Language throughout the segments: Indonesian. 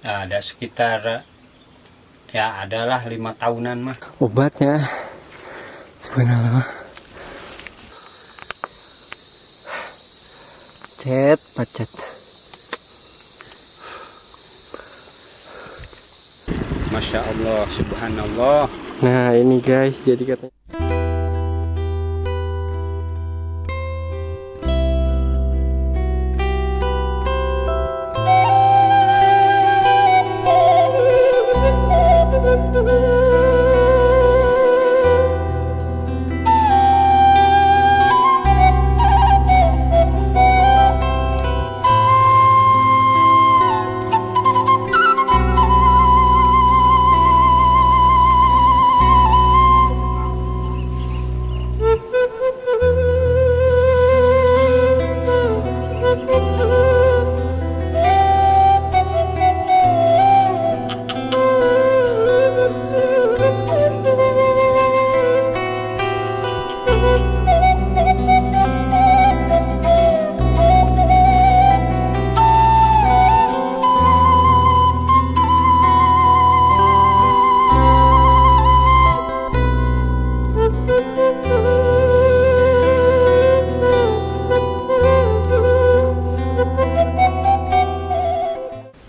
ada sekitar ya adalah 5 tahunan mah. Obatnya subhanallah. Cet pacet. Masya Allah, subhanallah. Nah ini guys, jadi katanya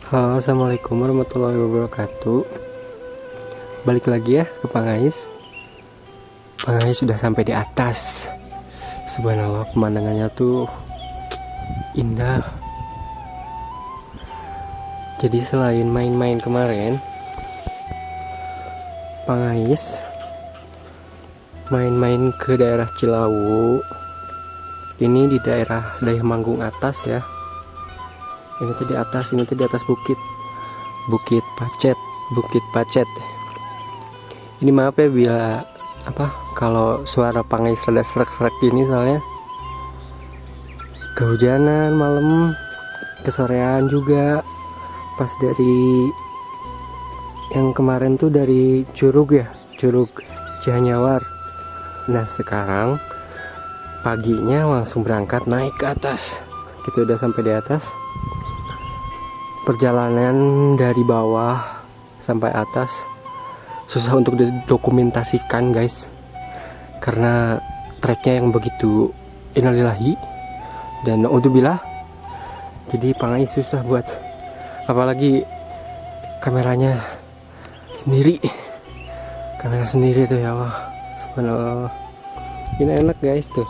halo, assalamualaikum warahmatullahi wabarakatuh. Balik lagi ya ke Pangais. Pangais sudah sampai di atas. Subhanallah, pemandangannya tuh indah. Jadi selain main-main kemarin, Pangais main-main ke daerah Cilawu. Ini di daerah Dayahmanggung atas ya. Ini tuh di atas, ini tuh di atas Bukit Pacet. Ini maaf ya bila kalau suara Pangais rada serak-serak gini, soalnya kehujanan malam, kesorean juga. Pas dari yang kemarin tuh dari Curug Cihanyawar. Nah sekarang paginya langsung berangkat naik ke atas. Kita udah sampai di atas. Perjalanan dari bawah sampai atas susah untuk didokumentasikan guys, karena treknya yang begitu innalillahi dan na'udzubillah. Jadi Pangais susah buat, apalagi kameranya sendiri, kamera sendiri tuh ya Allah, subhanallah. Ini enak guys tuh,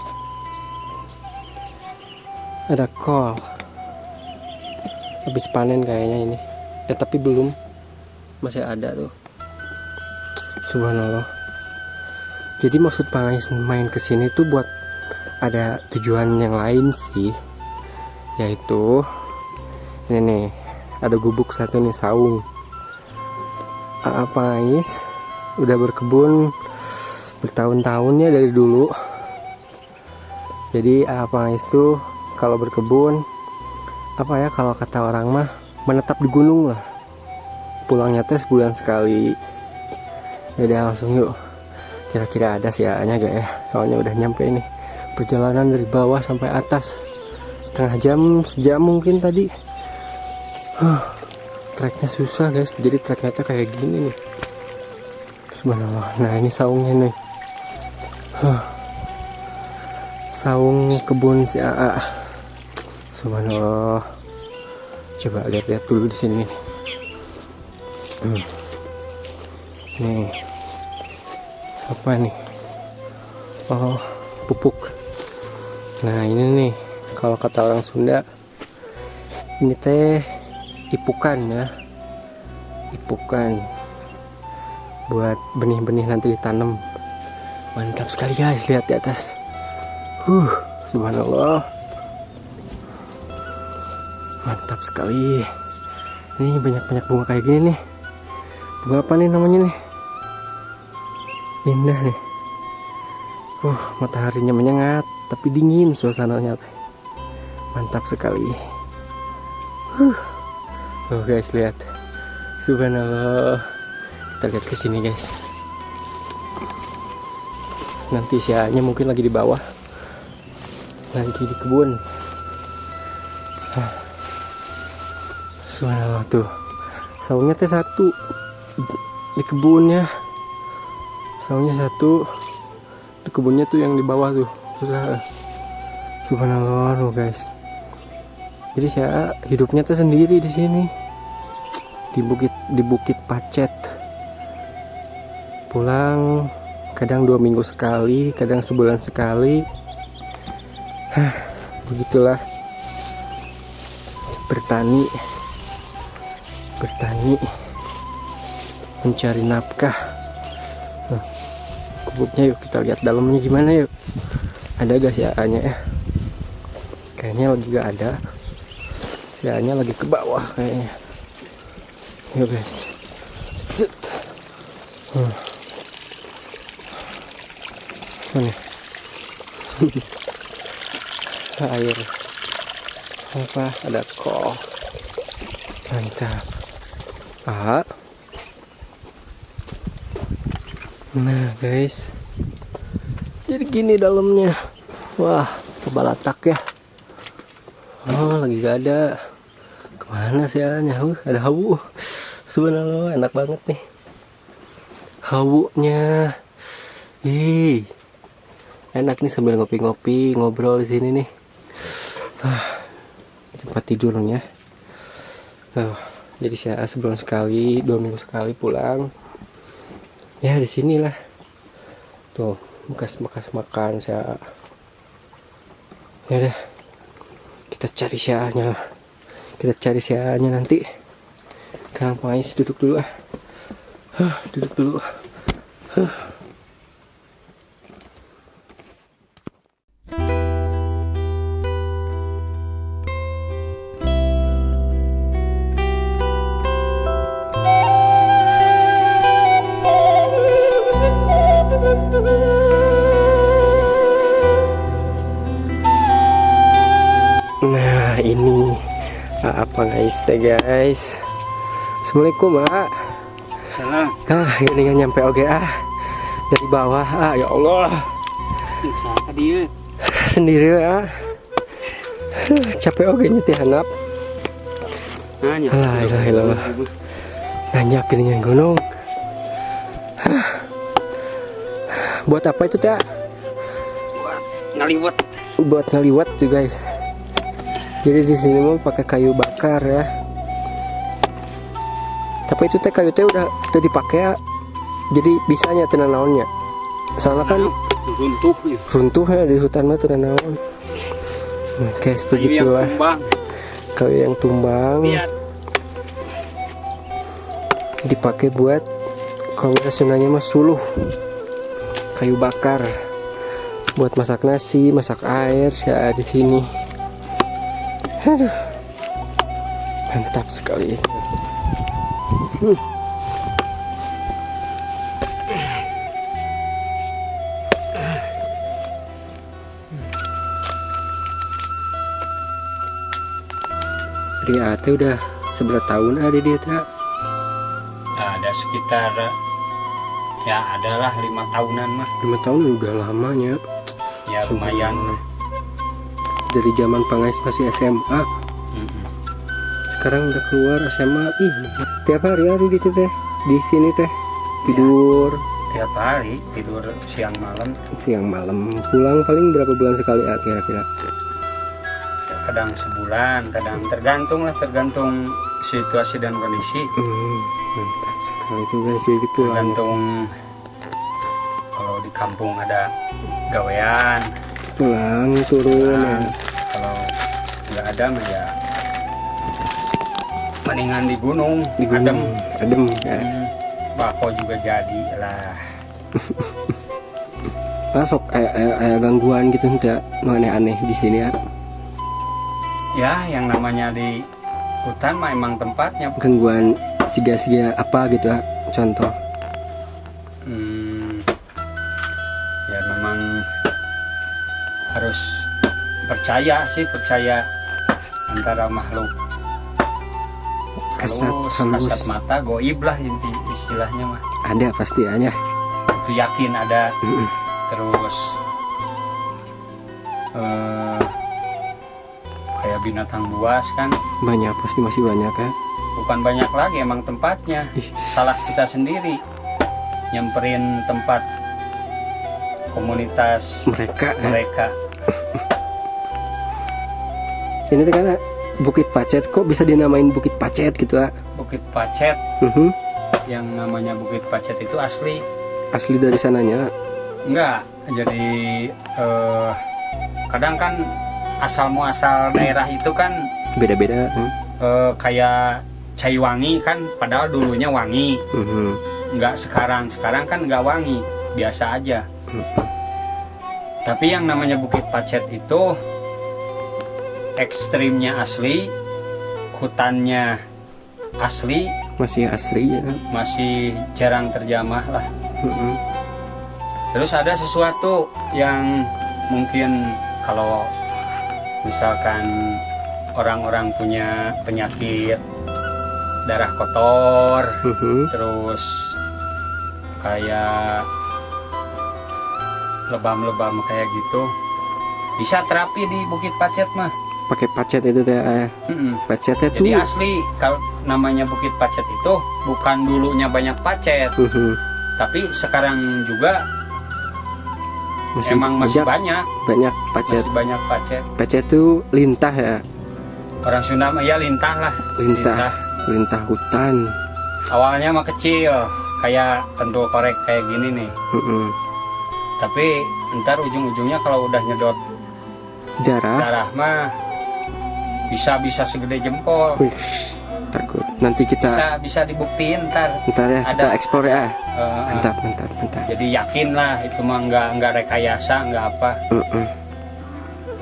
ada kol habis panen kayaknya ini, tapi belum, masih ada tuh, subhanallah. Jadi maksud Pangais main kesini tuh buat ada tujuan yang lain sih, yaitu ini nih, ada gubuk satu nih, saung. Pangais udah berkebun bertahun-tahun ya dari dulu. Jadi Pangais tuh kalau berkebun kalau kata orang mah menetap di gunung lah, pulangnya tes bulan sekali. Udah langsung yuk, kira-kira ada sianya gak ya, soalnya udah nyampe nih, perjalanan dari bawah sampai atas setengah jam, sejam mungkin tadi. Treknya susah guys, jadi treknya tuh kayak gini nih, subhanallah. Nah ini saungnya nih, saung kebun si AA, subhanallah. Coba lihat-lihat dulu di sini. Nih apa nih? Oh, pupuk. Nah ini nih, kalau kata orang Sunda ini teh ipukan ya, ipukan buat benih-benih nanti ditanam. Mantap sekali guys, lihat di atas. Subhanallah, mantap sekali. Ini banyak-banyak bunga kayak gini nih. Bunga apa nih namanya nih? Indah nih. Mataharinya menyengat tapi dingin suasananya. Mantap sekali. Guys lihat, subhanallah. Kita lihat ke sini guys. Nanti sianya mungkin lagi di bawah, lagi di kebun. Subhanallah tuh, saungnya teh satu di kebunnya, saungnya satu di kebunnya tuh yang di bawah tuh. Subhanallah loh guys. Jadi saya hidupnya tuh sendiri di sini di bukit Pacet. Pulang kadang 2 minggu sekali, kadang sebulan sekali. Begitulah bertani mencari nafkah. Kebunnya yuk kita lihat dalamnya gimana yuk. Ada gak siaanya ya? Kayaknya lagi gak ada. Siaanya lagi ke bawah kayaknya. Yuk guys. Set. Mana? Air apa? Ada kol. Mantap. Nah guys, jadi gini dalamnya. Wah, kebalatak ya. Oh, lagi gak ada. Kemana sialnya? Ada hawu. Subhanallah, enak banget nih hawunya. Enak nih sambil ngopi-ngopi, ngobrol di sini nih. Tempat tidurnya. Jadi saya sebulan sekali, 2 minggu sekali pulang. Ya di sinilah. Tuh, bekas makan saya. Ya deh. Kita cari sianya lah. Kita cari sianya nanti. Kang Pais duduk dulu ah. Duduk dulu. Nah ini apa guys teh guys. Assalamualaikum Mak. Salam. Ini nggak nyampe oke dari bawah ya Allah. Siapa dia? Sendiri capek oke nyeti hanap. Alah. Nanjak dengan gunung. Buat apa itu teh? Buat ngaliwat tuh guys. Jadi di sini mau pakai kayu bakar ya. Tapi itu teh kayu teh udah dipakai ya. Jadi bisanya tenan naonnya. Soalnya kan runtuh ya di hutan mah tenan naon. Guys, begitulah. Kayu yang tumbang. Dipakai buat kalau sunanya mah suluh. Kayu bakar. Buat masak nasi, masak air saya di sini. Aduh, mantap sekali. Ria teh udah seberapa tahun ada dia teh? Ada sekitar ya adalah 5 tahunan mah. 5 tahun udah lamanya. Ya lumayan. Dari zaman Pangais masih SMA. Sekarang udah keluar SMA. Tiap hari di situ teh, di sini teh tidur. Ya, tiap hari tidur siang malam. Pulang paling berapa bulan sekali kira-kira? Kadang sebulan, kadang tergantung situasi dan kondisi. Mantap sekali itu guys, jadi pulang. Tergantung kalau di kampung ada gawean. Pulang turun ya. Kalau nggak ada mah ya mendingan di gunung adem ya. Bako juga jadi lah. Masuk gangguan gitu enggak aneh-aneh di sini ya. Ya yang namanya di hutan mah emang tempatnya. Gangguan siga-siga apa gitu ya, contoh. Ya memang harus percaya antara makhluk kasat mata goib lah inti istilahnya mah. Ada pasti aja. Itu yakin ada. Terus kayak binatang buas kan banyak, pasti masih banyak kan. bukan banyak lagi, emang tempatnya. Salah kita sendiri nyamperin tempat komunitas mereka. Ini tuh karena Bukit Pacet, kok bisa dinamain Bukit Pacet gitu, ah? Bukit Pacet. Yang namanya Bukit Pacet itu asli dari sananya? Enggak, jadi kadang kan asal muasal daerah itu kan beda-beda. Kayak Caiwangi kan, padahal dulunya Wangi. Enggak sekarang kan enggak Wangi, biasa aja. Tapi yang namanya Bukit Pacet itu ekstrimnya asli, hutannya asli, masih asli ya, masih jarang terjamah lah. Terus ada sesuatu yang mungkin kalau misalkan orang-orang punya penyakit darah kotor, terus kayak lebam-lebam kayak gitu, bisa terapi di Bukit Pacet mah. Pakai pacet itu teh, pacetnya tuh. Jadi asli kalau namanya Bukit Pacet itu bukan dulunya banyak pacet, tapi sekarang juga masih banyak pacet. Masih banyak pacet. Pacet tuh lintah ya. Orang Sunda ya lintah lah. Lintah hutan. Awalnya mah kecil, kayak pentul korek kayak gini nih. Tapi ntar ujung-ujungnya kalau udah nyedot darah mah bisa segede jempol. Wih, takut nanti kita bisa dibuktiin ntar ya, kita eksplor ya. Mantap. Jadi yakin lah itu mah nggak rekayasa, nggak apa.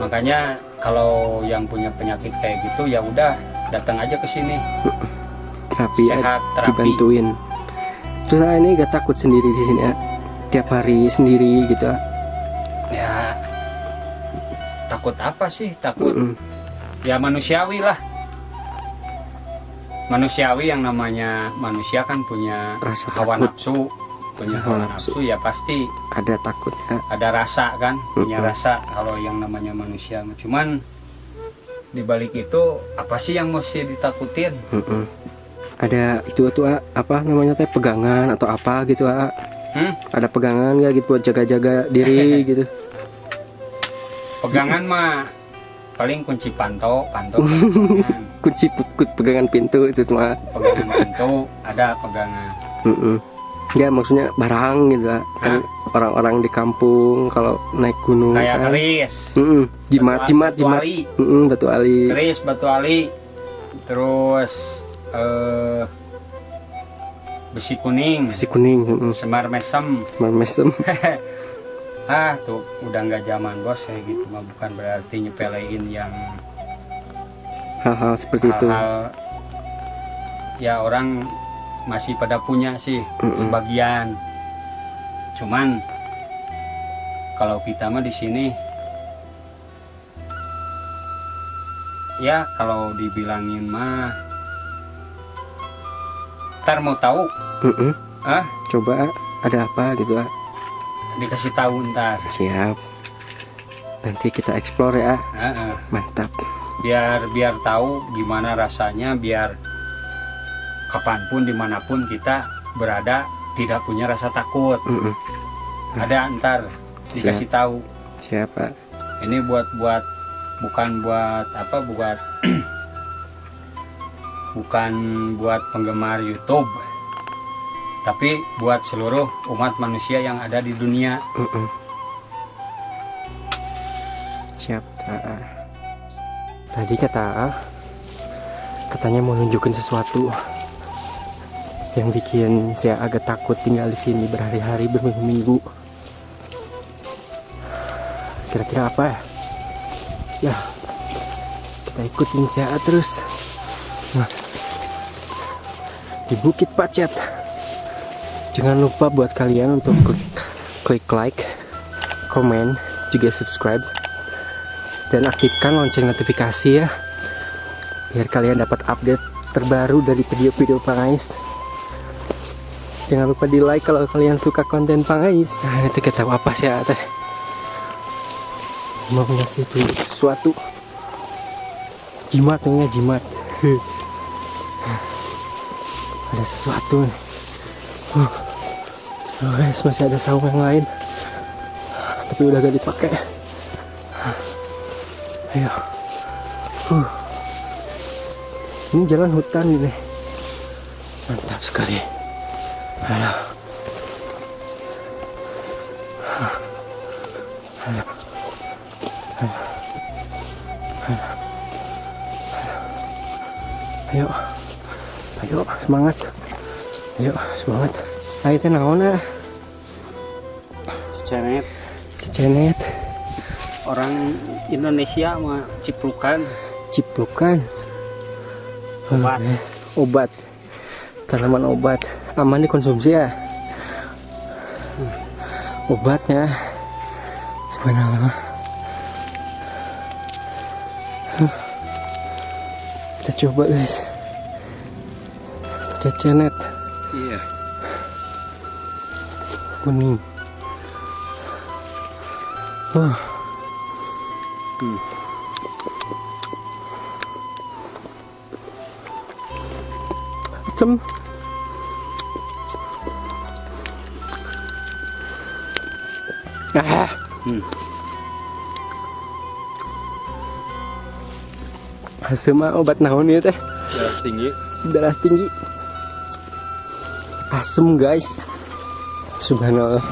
Makanya kalau yang punya penyakit kayak gitu ya udah datang aja ke sini. Terapi. Dibantuin. Terus saya ini gak takut sendiri di sini ya. Tiap hari sendiri gitu. Ya takut apa sih? Takut ya manusiawi lah. Manusiawi, yang namanya manusia kan punya rasa hawa takut. nafsu, punya hawa nafsu ya pasti ada takutnya, ada rasa kan, punya rasa kalau yang namanya manusia. Cuman dibalik itu apa sih yang mesti ditakutin? Ada itu tuh apa namanya teh, pegangan atau apa gitu, ada pegangan nggak gitu buat jaga-jaga diri gitu? Pegangan mah paling kunci panto kunci pegangan pintu itu mah. Pegangan pintu ada pegangan. Ya maksudnya barang gitu kan, orang-orang di kampung kalau naik gunung kayak kan. keris, jimat, batu ali, keris, batu ali, terus besi kuning, semar mesem. Tuh udah nggak zaman bos kayak gitu mah, bukan berarti nyepelein yang hal-hal seperti itu. Ya orang masih pada punya sih sebagian. Cuman kalau kita mah di sini ya kalau dibilangin mah ntar mau tahu. Coba ada apa gitu, dikasih tahu ntar. Siap, nanti kita explore ya. Mantap, biar tahu gimana rasanya, biar kapanpun dimanapun kita berada tidak punya rasa takut. Ada ntar dikasih tahu. Siapa? Ini buat bukan buat apa, bukan buat penggemar YouTube, tapi buat seluruh umat manusia yang ada di dunia. Siap. Tadi katanya mau nunjukin sesuatu yang bikin saya agak takut tinggal di sini berhari-hari, berminggu-minggu. Kira-kira apa ya? Ya, kita ikutin saya terus. Di Bukit Pacet. Jangan lupa buat kalian untuk klik like, komen, juga subscribe, dan aktifkan lonceng notifikasi ya, biar kalian dapat update terbaru dari video-video Pangais. Jangan lupa di like kalau kalian suka konten Pangais. Nah, itu kita tahu apa sih ya teh, mau ngasih sesuatu jimat. Ada sesuatu nih. Guys, masih ada saung yang lain, tapi udah gak dipakai. Ayo. Ini jalan hutan ini. Mantap sekali. Ayo. Ayo. Ayo. Ayo. Ayo. Ayo, semangat. Ayo, semangat. Ayo teh naon ah? Cecenet. Cecenet. Orang Indonesia mah ciplukan. Ciplukan. Obat. Obat. Tanaman obat. Aman dikonsumsi ya? Obatnya. Subhanallah. Kita coba guys. Cecenet. Iya. Kuning. Asam. Asam mah obat naon ieu teh? Darah tinggi. Darah tinggi. Asam guys. Subhanallah.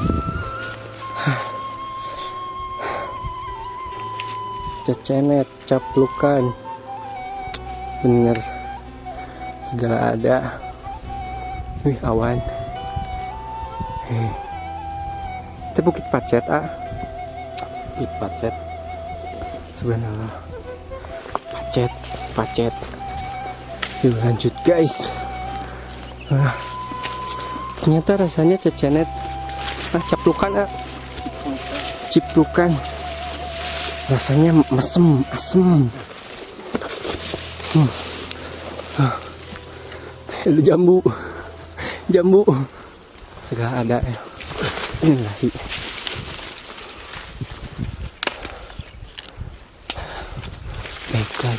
Cecenet, caplukan. Bener. Segala ada. Wih, awan. Itu Bukit Pacet, ah. Bukit Pacet. Subhanallah. Pacet, Pacet. Yuk lanjut guys. Ternyata rasanya cecenet. Caplukan, ah. Ciplukan. Rasanya mesem, asem. Itu jambu. Jambu. Segala ada ya. Ini lagi. Baiklah.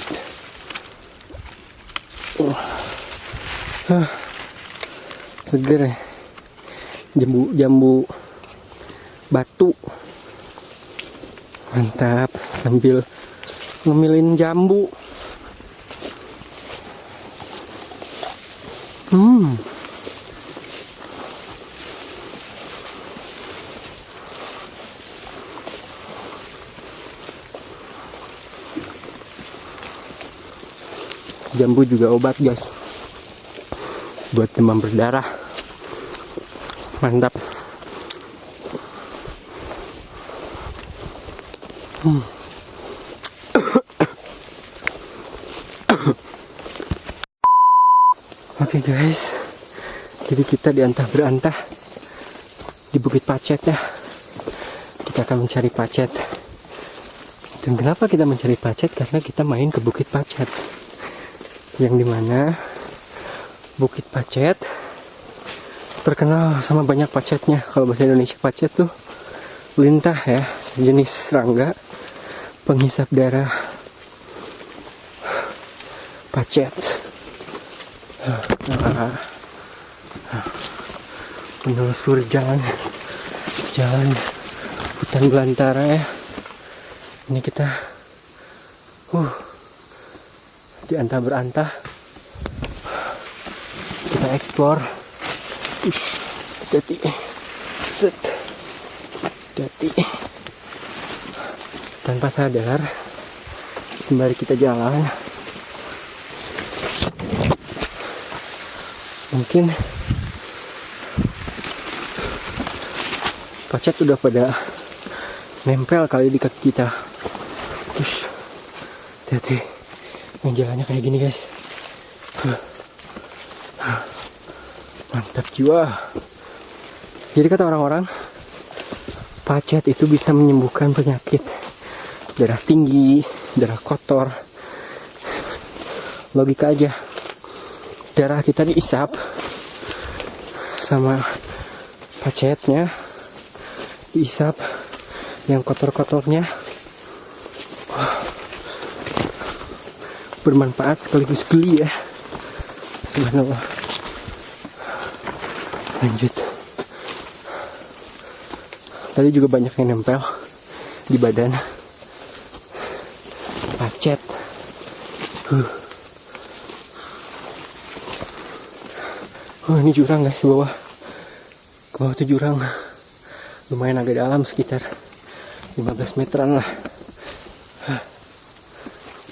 Seger ya. Jambu batu. Mantap, sambil ngemilin jambu. Jambu juga obat guys, buat demam berdarah. Mantap. Oke guys, jadi kita diantah berantah di Bukit Pacet ya. Kita akan mencari pacet. Dan kenapa kita mencari pacet? Karena kita main ke Bukit Pacet, yang dimana Bukit Pacet terkenal sama banyak pacetnya. Kalau bahasa Indonesia pacet tuh lintah ya, sejenis serangga penghisap darah. Pacet. Menelusuri jalan hutan belantara ya. Ini kita diantah berantah. Kita explore. Hati-hati. Set. Hati-hati. Tanpa sadar, sembari kita jalan, mungkin pacet udah pada nempel kali di kaki kita. Terus hati-hati, yang jalannya kayak gini guys. Mantap jiwa. Jadi kata orang-orang, pacet itu bisa menyembuhkan penyakit darah tinggi, darah kotor. Logika aja, darah kita diisap sama pacetnya, diisap yang kotor-kotornya. Bermanfaat sekaligus geli ya. Subhanallah. Lanjut. Tadi juga banyak yang nempel di badan. Pacet. Oh, ini jurang guys, ke bawah. Ke bawah tuh jurang. Lumayan agak dalam, sekitar 15 meteran lah.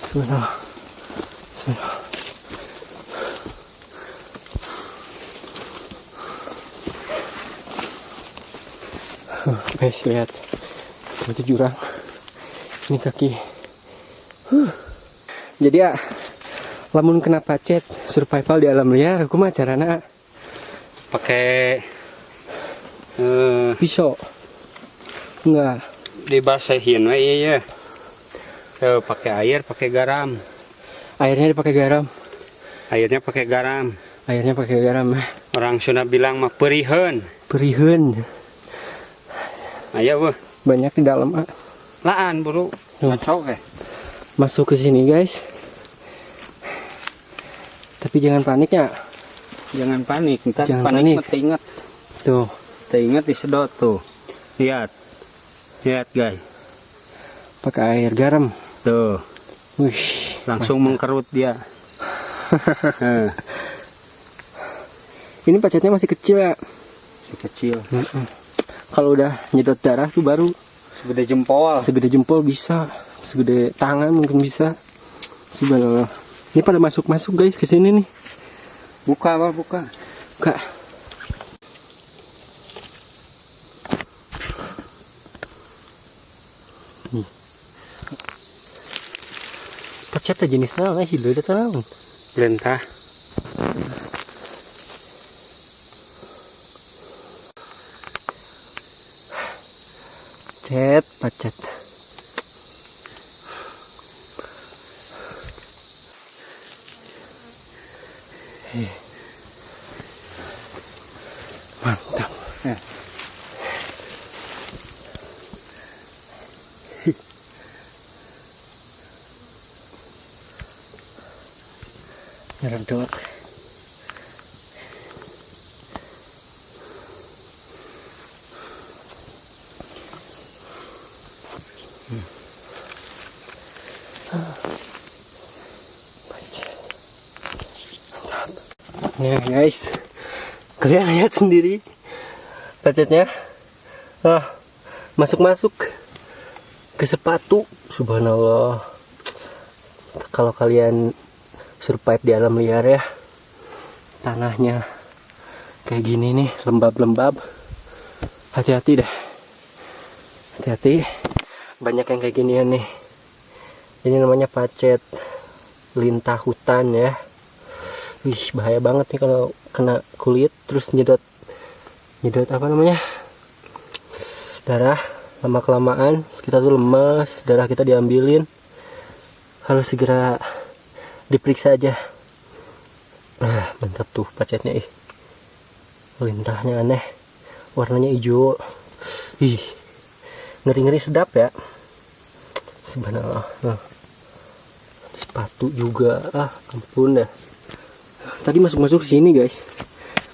Bismillah. Bismillah. Guys, lihat. Itu jurang. Ini kaki. Jadi ya, lamun kena pacet survival di alam liar, aku mah carana pakai pisau. Enggak, dibasahin we iya. Pakai air, pakai garam. airnya dipakai garam. Airnya pakai garam. Airnya pakai garam. Orang Sunda bilang mah periheun. Periheun. Ayo weh. Banyak di dalam. Laan buru. Ngacau Masuk ke sini guys. Tapi jangan panik ya. Jangan panik. Ntar Jangan panik. panik. Ingat. Tuh. Ingat disedot tuh. Lihat. Lihat guys. Pakai air garam. Tuh. Wih. Langsung mengkerut dia. Ini pacetnya masih kecil ya. Masih kecil. Kalau udah nyedot darah tuh baru Segede jempol. segede jempol bisa, segede tangan mungkin bisa. Subhanallah. Ini pada masuk guys ke sini nih. Buka apa buka? Buka. Nih. Pacetnya jenisnya apa? Hidup udah tahu. Lentah. Pacet. Mantap. Ngeredot. Ya guys, kalian lihat sendiri pacetnya. Masuk ke sepatu. Subhanallah. Kalau kalian survive di alam liar ya, tanahnya kayak gini nih, lembab-lembab. Hati-hati deh. Hati-hati. Banyak yang kayak ginian nih. Ini namanya pacet lintah hutan ya. Wih, bahaya banget nih kalau kena kulit terus nyedot apa namanya, darah. Lama kelamaan kita tuh lemas, darah kita diambilin. Harus segera diperiksa aja. Mantap tuh pacetnya. Lintahnya aneh, warnanya hijau. Ngeri-ngeri sedap ya. Subhanallah. Sepatu juga, ampun dah. Tadi masuk sini guys,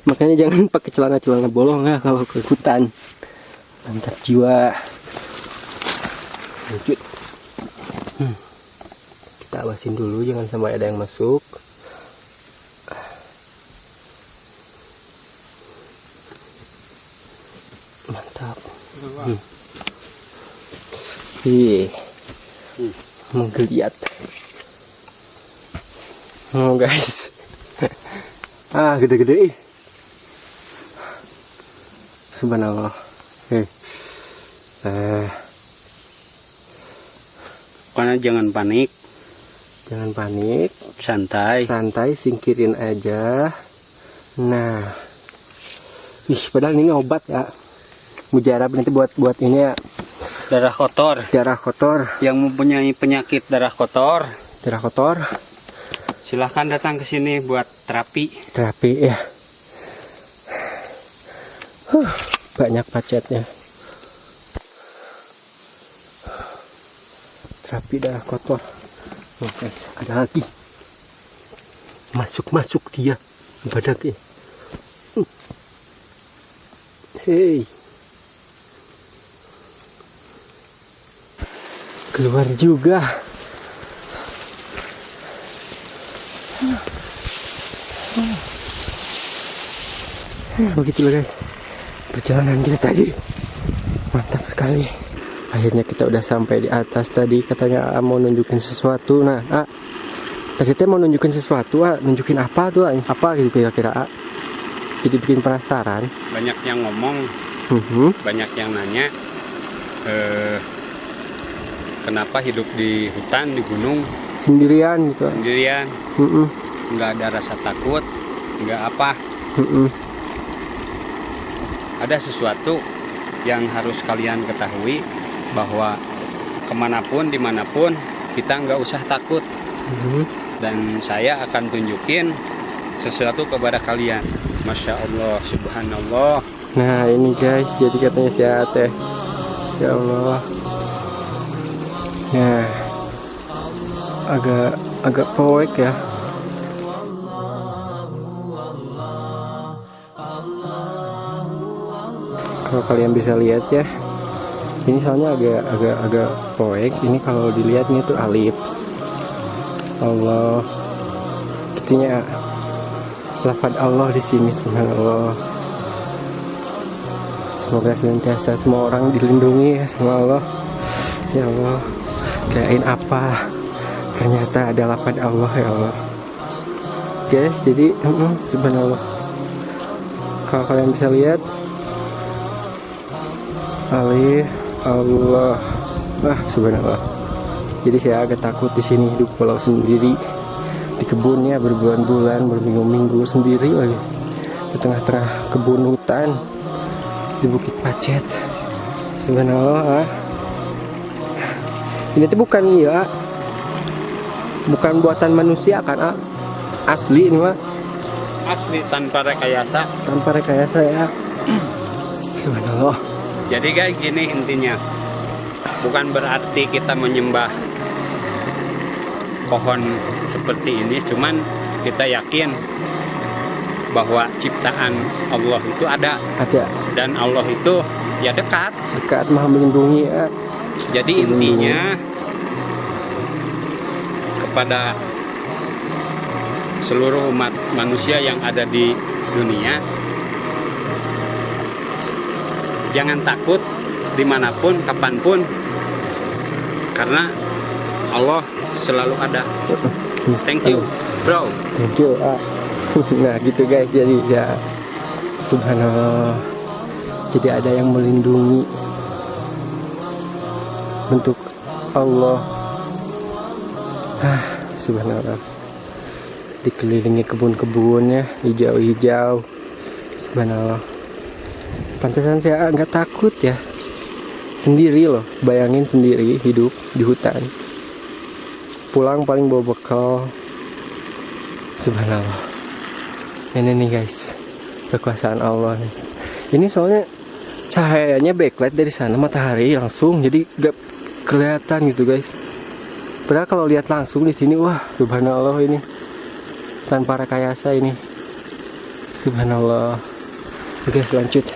makanya jangan pakai celana bolong ya kalau ke hutan. Mantap jiwa. Lanjut. Kita awasin dulu jangan sampai ada yang masuk. Mantap. Menggeliat. Oh guys. Gede-gede. Subhanallah. Karena jangan panik. Jangan panik. Santai, singkirin aja. Nah. Padahal ini obat ya. Mujarab nanti buat ini ya. Darah kotor. Yang mempunyai penyakit darah kotor. Silahkan datang ke sini buat terapi ya. Banyak pacetnya. Terapi darah kotor. Oke, ada lagi. Masuk dia. Badak ya. Hei, keluar juga. Begitu loh guys, perjalanan kita tadi mantap sekali. Akhirnya kita udah sampai di atas. Tadi katanya mau nunjukin sesuatu. Nah, tadi kita mau nunjukin sesuatu. Nunjukin apa tuh? Apa gitu kira-kira? Jadi bikin penasaran. Banyak yang ngomong, banyak yang nanya, kenapa hidup di hutan, di gunung sendirian gitu. Sendirian, nggak ada rasa takut, nggak apa. Ada sesuatu yang harus kalian ketahui, bahwa kemanapun, dimanapun, kita nggak usah takut. Dan saya akan tunjukin sesuatu kepada kalian. Masya Allah, subhanallah. Nah ini guys, jadi katanya si Ate, ya Allah. Nah, agak poek ya. Kalau kalian bisa lihat ya, ini soalnya agak poek. Ini kalau dilihat nih tuh alif. Allah, gitunya lafaz Allah di sini, subhanallah. Semoga senantiasa semua orang dilindungi ya sama Allah. Ya Allah, kirain apa? Ternyata ada lafaz Allah, ya Allah. Guys, jadi subhanallah. Kalau kalian bisa lihat, alif Allah, subhanallah. Jadi saya agak takut di sini, hidup pulau sendiri di kebunnya berbulan-bulan, berminggu-minggu sendiri lagi di tengah-tengah kebun hutan di Bukit Pacet. Subhanallah. Ini tuh bukan buatan manusia kan? Asli ini mah. Asli, tanpa rekayasa. Tanpa rekayasa ya. Subhanallah. Jadi kayak gini intinya, bukan berarti kita menyembah pohon seperti ini, cuman kita yakin bahwa ciptaan Allah itu ada. Dan Allah itu ya dekat, maha melindungi ya. Jadi intinya kepada seluruh umat manusia yang ada di dunia, jangan takut dimanapun, kapanpun, karena Allah selalu ada. Thank you, bro. Thank you. Nah gitu guys, jadi ya subhanallah. Jadi ada yang melindungi bentuk Allah. Subhanallah. Dikelilingi kebun-kebun ya, hijau-hijau. Subhanallah. Pantesan saya nggak takut ya. Sendiri loh, bayangin sendiri hidup di hutan. Pulang paling bawa bekal. Subhanallah. Ini nih guys, kekuasaan Allah nih. Ini soalnya cahayanya backlight dari sana, matahari langsung, jadi gak kelihatan gitu guys. Padahal kalau lihat langsung di sini, wah subhanallah, ini tanpa rekayasa ini. Subhanallah. Oke, lanjut.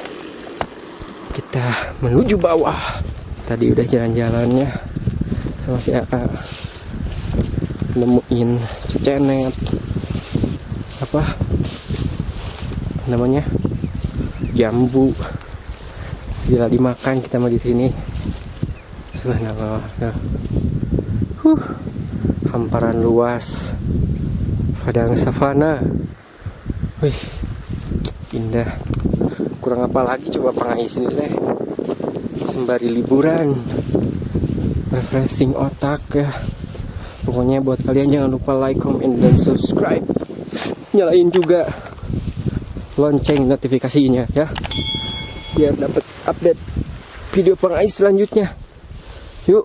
Kita menuju bawah. Tadi udah jalan-jalannya sama si AA, nemuin cecenet, apa namanya, jambu, segala dimakan kita mah di sini. Subhanallah. Hamparan luas, padang savana. Wih, indah. Kurang apa lagi coba pengais ini deh, sembari liburan, refreshing otak ya. Pokoknya buat kalian jangan lupa like, comment, dan subscribe. Nyalain juga lonceng notifikasinya ya, biar dapat update video pengais selanjutnya. Yuk,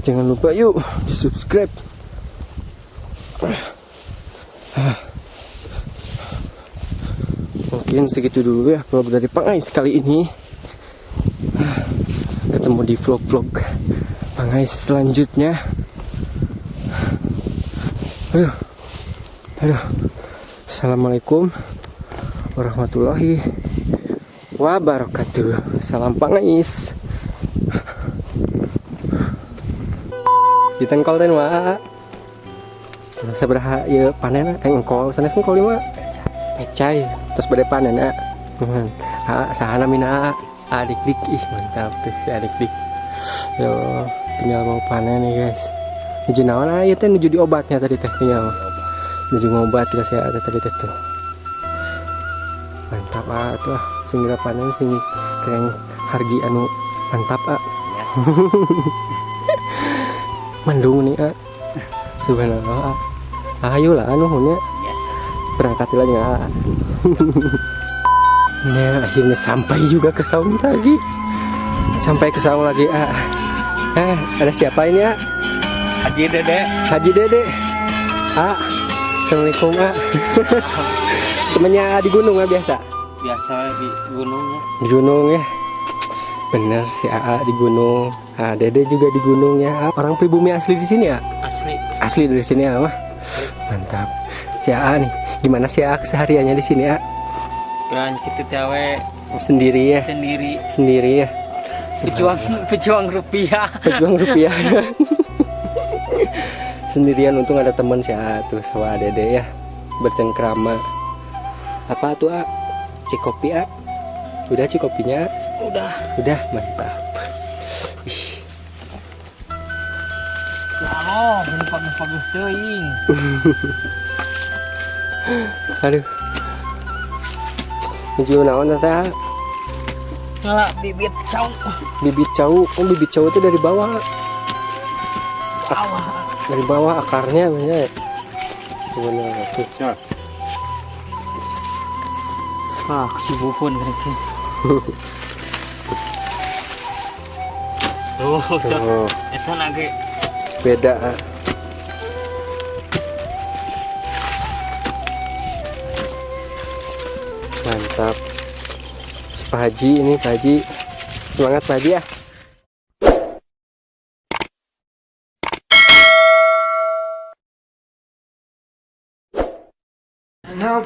jangan lupa yuk di subscribe. Mungkin segitu dulu ya vlog dari pengais kali ini. Ketemu di vlog-vlog pengais selanjutnya. Aduh. Assalamualaikum warahmatullahi wabarakatuh. Salam pangais. Ditengkol teh wa. Sabaraha ieu panen engkol sanes engkol mah pecai terus bade panen sahana mina adik-dik ih mantap tuh si adik-dik. Yo tinggal mau panen nih guys. Nuju naon ieu teh nuju di obatnya tadi teh tinggal. Nuju ngobat kita saya ada tadi teh tuh. Mantap tuh sing panen sing keren hargi anu mantap Mendung nih subhanallah ayo lah anu nya berangkat lagi ya akhirnya sampai juga ke saung lagi ada siapa ini Haji Dede assalamualaikum temennya di gunung biasa di gunungnya di gunung ya bener si AA di gunung. Dede juga di gunung ya. Orang pribumi asli di sini ya? Asli dari sini ya, wah. Mantap. Si AA nih, gimana si AA kesehariannya di sini ya? Kan kita cewek sendiri ya. Sendiri ya. Pejuang rupiah. Sendirian, untung ada teman si AA tuh sama Dede ya. Bercengkrama. Apa tuh Cikopi Udah cikopinya? Udah mantap. Ya bagus teuing. Aduh. Nuju naon teh? Bibit cau. Bibit cau itu dari bawah. Dari bawah akarnya maksudnya. Sebenarnya tuh. Kesibukan mereka. Itu lagi beda. Mantap. Pak Haji ini, Pak Haji. Semangat Pak Haji ya. Now